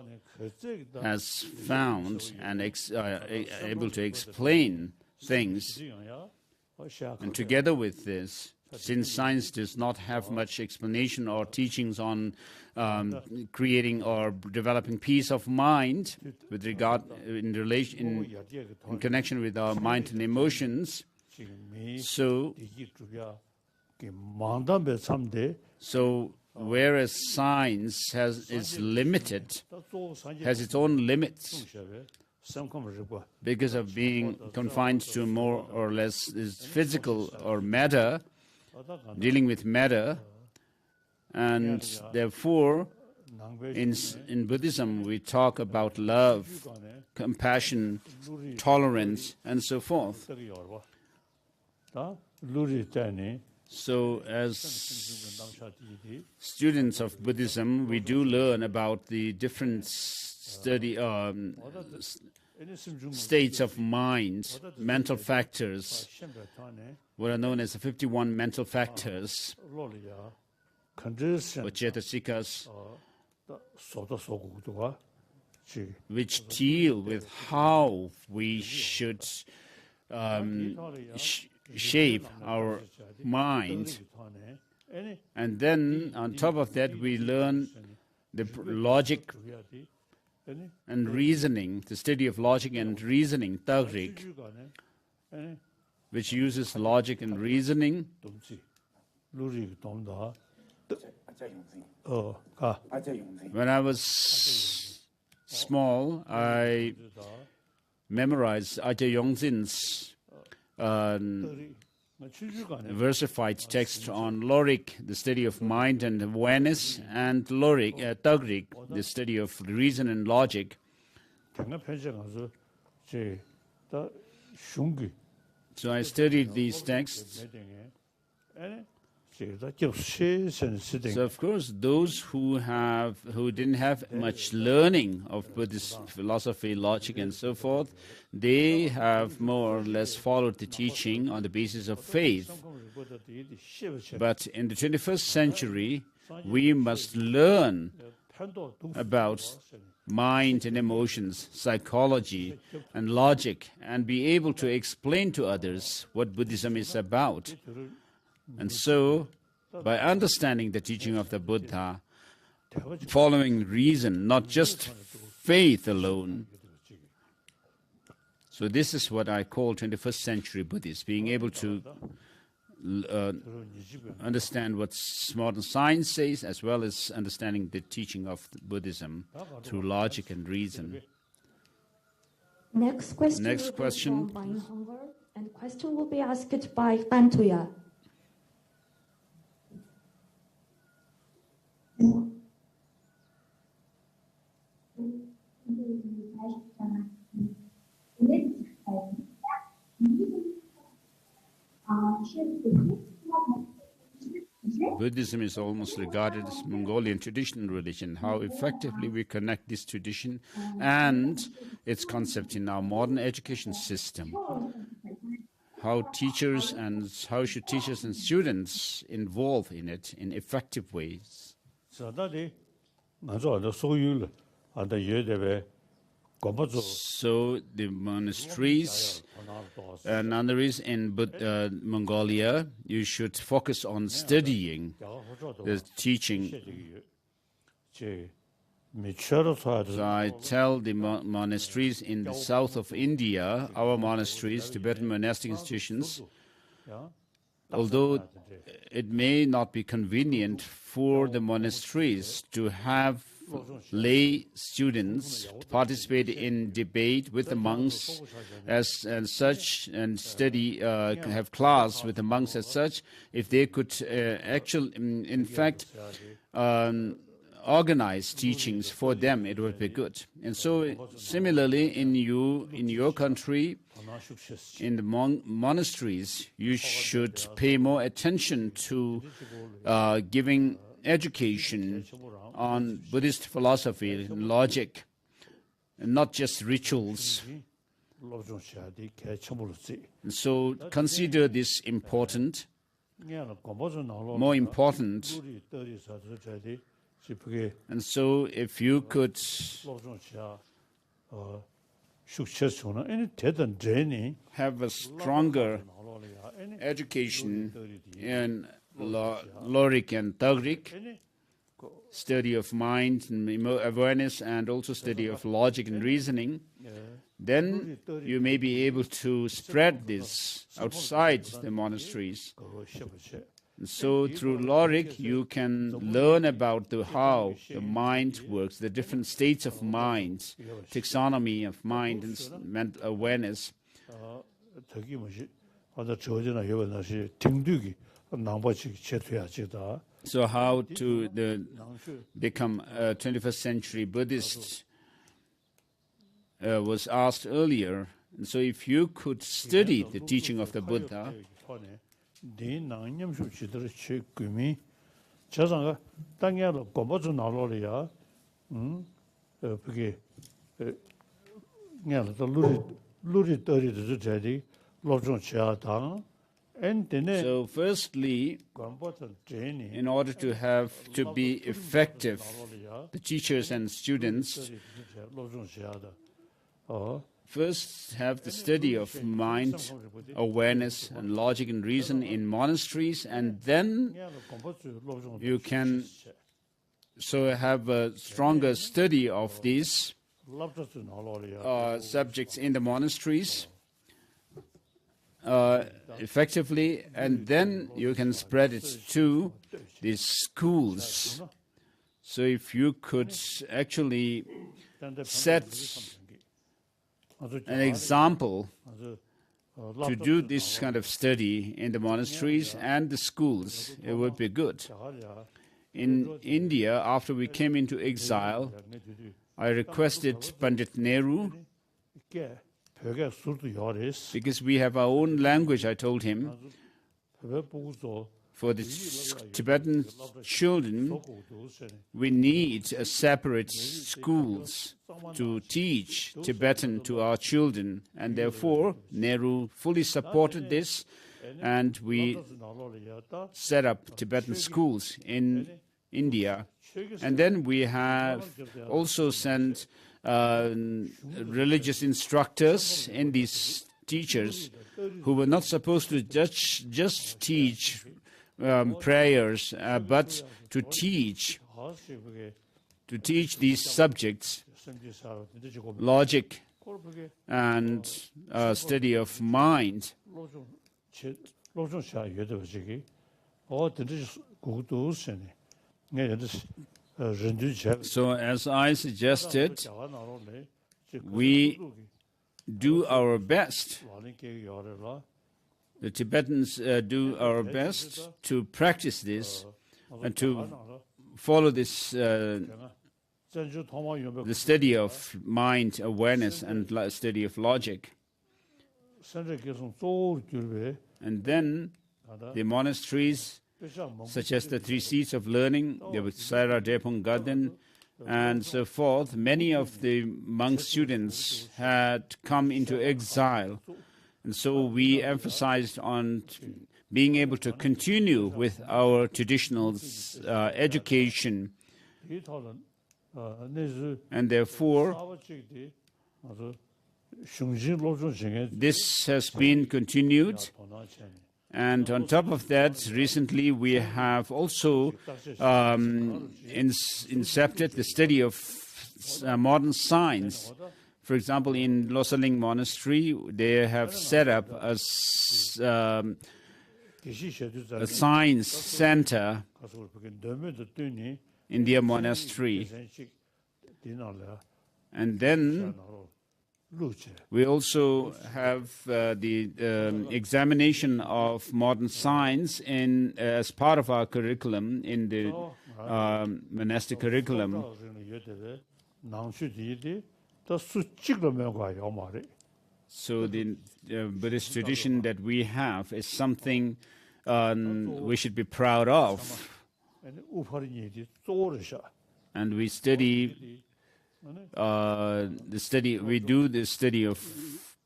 has found and able to explain things. And together with this, since science does not have much explanation or teachings on creating or developing peace of mind with regard in connection with our mind and emotions. So whereas science has its own limits because of being confined to more or less is physical or matter, dealing with matter, and therefore in Buddhism we talk about love, compassion, tolerance, and so forth. So as students of Buddhism, we do learn about the different states of mind, mental factors, what are known as the 51 mental factors, or cetasikas, which deal with how we should shape our mind. And then on top of that we learn the logic and reasoning, the study of logic and reasoning, Dharik, which uses logic and reasoning. When I was small, I memorized Ajahn Yongzin's versified text on Lorik, the study of mind and awareness, and Dharik, the study of reason and logic. So I studied these texts. So of course, those who didn't have much learning of Buddhist philosophy, logic, and so forth, they have more or less followed the teaching on the basis of faith. But in the 21st century, we must learn about mind and emotions, psychology, and logic, and be able to explain to others what Buddhism is about. And so, by understanding the teaching of the Buddha, following reason, not just faith alone. So this is what I call 21st century Buddhists, being able to understand what modern science says, as well as understanding the teaching of Buddhism through logic and reason. Next question. And question will be asked by Pantuya. Buddhism is almost regarded as Mongolian traditional religion. How effectively we connect this tradition and its concept in our modern education system. How should teachers and students involve in it in effective ways. So the monasteries and nunneries in Mongolia, you should focus on studying the teaching. So I tell the monasteries in the south of India, our monasteries, Tibetan monastic institutions, although it may not be convenient for the monasteries to have lay students participate in debate with the monks and study, have class with the monks as such, if they could organize teachings for them, it would be good. And so similarly in your country, in the monasteries, you should pay more attention to giving education on Buddhist philosophy and logic, and not just rituals. And so consider this important, more important. And so if you could have a stronger education in Lorik and Tagrik, study of mind and awareness, and also study of logic and reasoning, then you may be able to spread this outside the monasteries. And so through Lorik, you can learn about how the mind works, the different states of mind, taxonomy of mind and mental awareness. So how to become a 21st century Buddhist was asked earlier. And so if you could study the teaching of the Buddha, so firstly, in order to be effective, the teachers and students first have the study of mind, awareness, and logic and reason in monasteries, and then you can have a stronger study of these subjects in the monasteries effectively, and then you can spread it to the schools. So if you could actually set an example to do this kind of study in the monasteries and the schools, it would be good. In India, after we came into exile, I requested Pandit Nehru, because we have our own language, I told him, for the Tibetan children, we need a separate schools to teach Tibetan to our children. And therefore, Nehru fully supported this, and we set up Tibetan schools in India. And then we have also sent religious instructors and these teachers who were not supposed to just teach prayers, but to teach these subjects, logic and study of mind. So as I suggested, we do our best. The Tibetans do our best to practice this and to follow this, the study of mind, awareness, and study of logic. And then the monasteries, such as the 3 seats of learning, the Saira Depong Gaden, and so forth, many of the monk students had come into exile. And so we emphasized on being able to continue with our traditional education. And therefore, this has been continued. And on top of that, recently we have also incepted the study of modern science. For example, in Losaling Monastery, they have set up a science center in their monastery. And then we also have the examination of modern science as part of our curriculum in the monastic curriculum. So the Buddhist tradition that we have is something we should be proud of. And we study we do the study of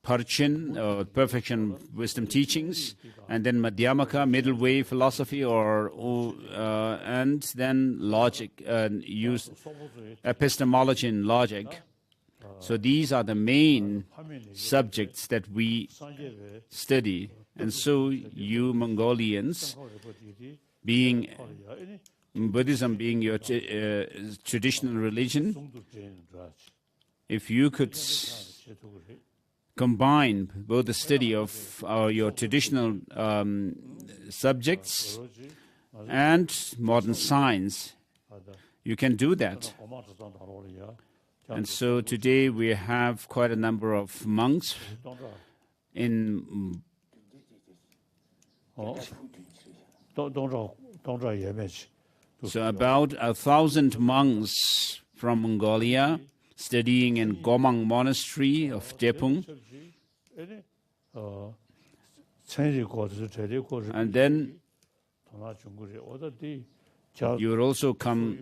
Parchin, or perfection wisdom teachings, and then Madhyamaka, middle way philosophy, and then logic, use epistemology and logic. So these are the main subjects that we study. And so you Mongolians, being Buddhism being your traditional religion, if you could combine both the study of your traditional subjects and modern science, you can do that. And so today we have quite a number of monks in so about 1,000 monks from Mongolia studying in Gomang Monastery of Depung. And then you will also come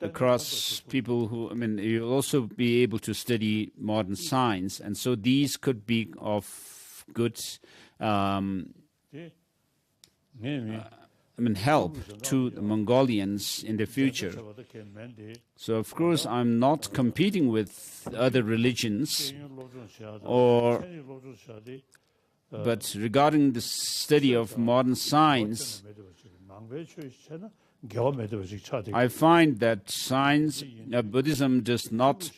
across people who, you'll also be able to study modern science. And so these could be of good help to the Mongolians in the future. So, of course, I'm not competing with other religions, but regarding the study of modern science, I find that Buddhism does not,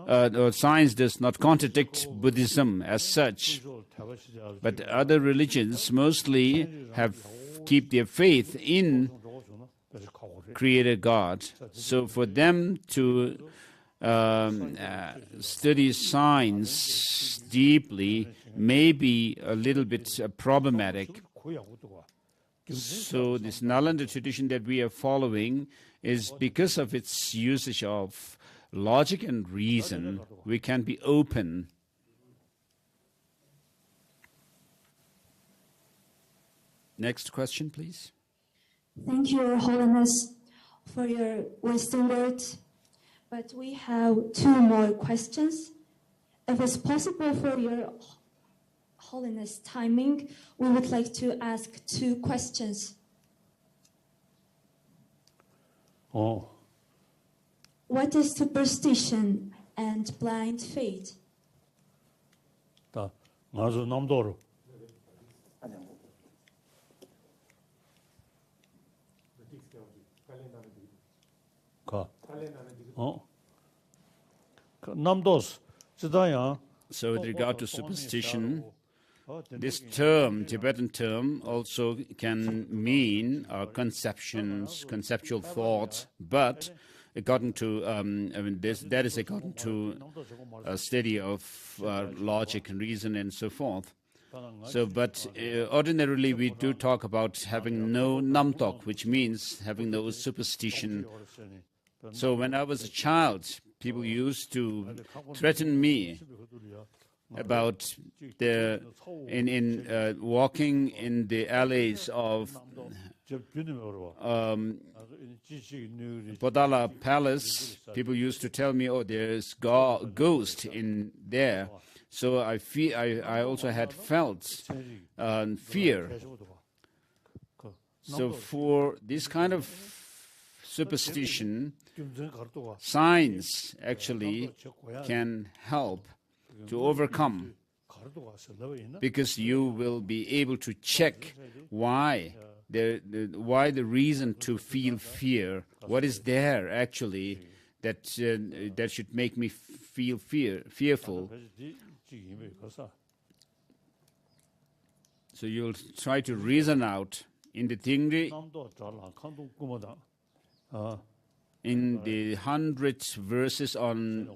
or science does not contradict Buddhism as such, but other religions mostly keep their faith in Creator God. So for them to study science deeply may be a little bit problematic. So this Nalanda tradition that we are following is because of its usage of logic and reason, we can be open. Next question, please. Thank you, Your Holiness, for your wisdom words. But we have 2 more questions. If it's possible for Your Holiness timing, we would like to ask 2 questions. What is superstition and blind faith? So with regard to superstition, this term, Tibetan term, also can mean conceptions, conceptual thoughts, but according to, that is according to a study of logic and reason and so forth. So, but ordinarily we do talk about having no namtok, which means having no superstition. So when I was a child, people used to threaten me about walking in the alleys of Podala Palace. People used to tell me, "Oh, there's ghost in there." So I also had felt fear. So for this kind of superstition, science actually can help to overcome, because you will be able to check why the reason to feel fear, what is there actually that should make me feel fearful. So you'll try to reason out in the Tingri, in the 100 verses on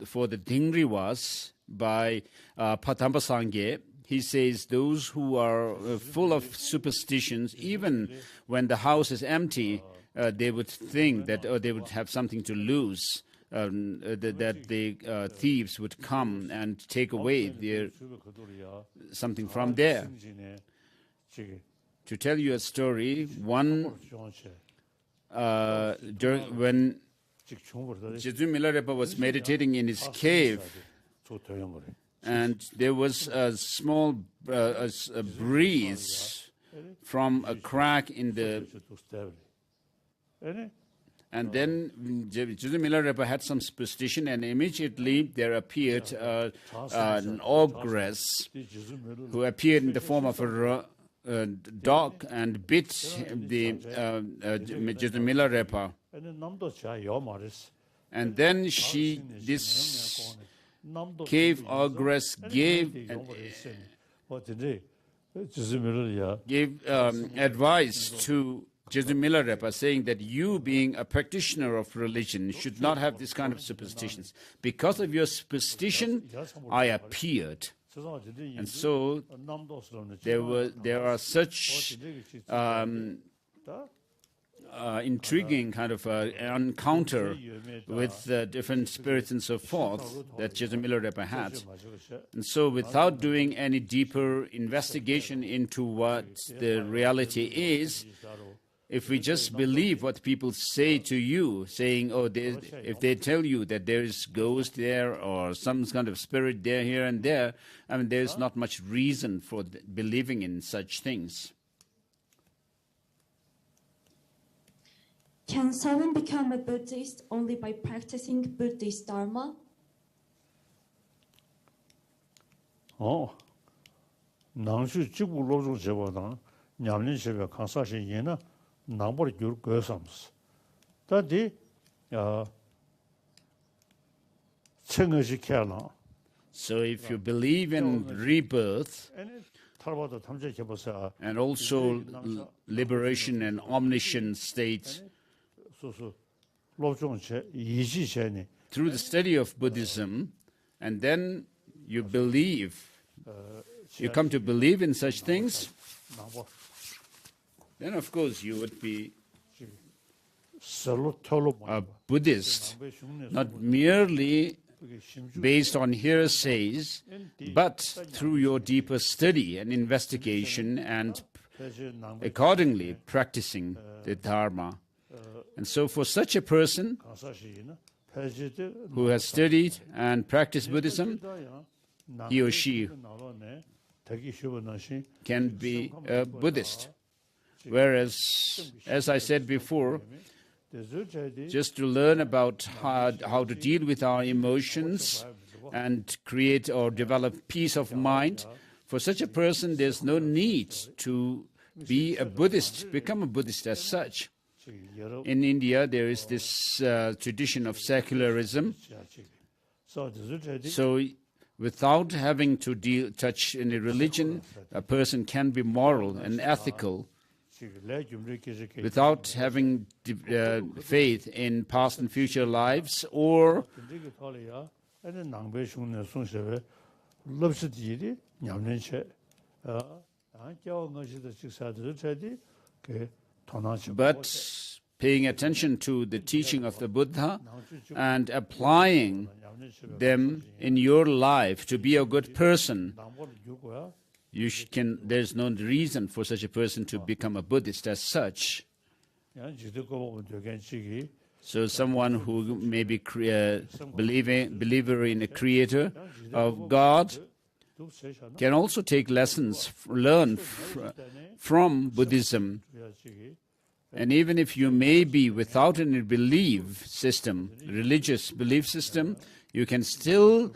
for the Tingri was by Patamba Sangye. He says those who are full of superstitions, even when the house is empty, they would think that they would have something to lose, that the thieves would come and take away something from there. To tell you a story, when Jeju Milarepa was meditating in his cave, and there was a small a breeze from a crack in the And then Joseph Milarepa had some superstition, and immediately there appeared an ogress who appeared in the form of a dog and bit the Joseph Milarepa. And then this cave ogress gave advice to Joseph Milarepa, saying that you, being a practitioner of religion, should not have this kind of superstitions. Because of your superstition, I appeared. And so there are such intriguing kind of encounter with different spirits and so forth that Joseph Milarepa had. And so without doing any deeper investigation into what the reality is, if we just believe what people say to you, saying, oh, if they tell you that there is ghost there or some kind of spirit there, here and there, I mean, there's not much reason for believing in such things. Can someone become a Buddhist only by practicing Buddhist Dharma? 낭수 지구 로조 제보다 냠린 세베 칸사시 예나 나버리 줄 거삼스. 다디 청어시 캐라. So if you believe in rebirth and also liberation and omniscient states, through the study of Buddhism, and then you believe, you come to believe in such things, then of course you would be a Buddhist, not merely based on hearsays, but through your deeper study and investigation and accordingly practicing the Dharma. And so for such a person who has studied and practiced Buddhism, he or she can be a Buddhist. Whereas, as I said before, just to learn about how to deal with our emotions and create or develop peace of mind, for such a person there's no need to be a Buddhist, become a Buddhist as such. In India, there is this tradition of secularism. So without having to touch any religion, a person can be moral and ethical without having faith in past and future lives or but paying attention to the teaching of the Buddha and applying them in your life to be a good person. There's no reason for such a person to become a Buddhist as such. So someone who may be believer in a creator of God can also take lessons, learn from Buddhism. And even if you may be without any belief system, religious belief system, you can still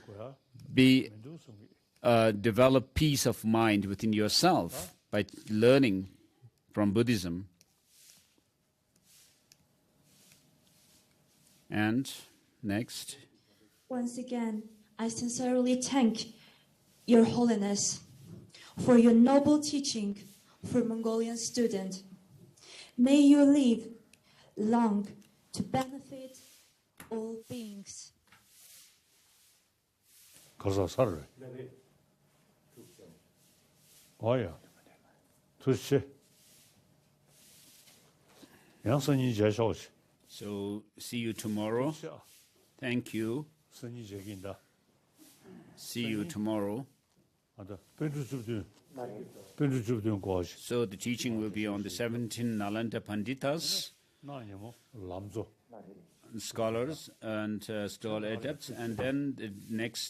develop peace of mind within yourself by learning from Buddhism. And next. Once again, I sincerely thank Your Holiness for your noble teaching for Mongolian students. May you live long to benefit all beings. 가서 살래. 와야. 두시. 양선이 제셔오시. So see you tomorrow. Thank you. 선이 제긴다. See you tomorrow. So the teaching will be on the 17 Nalanda Panditas, scholars and scholar adepts, and then the next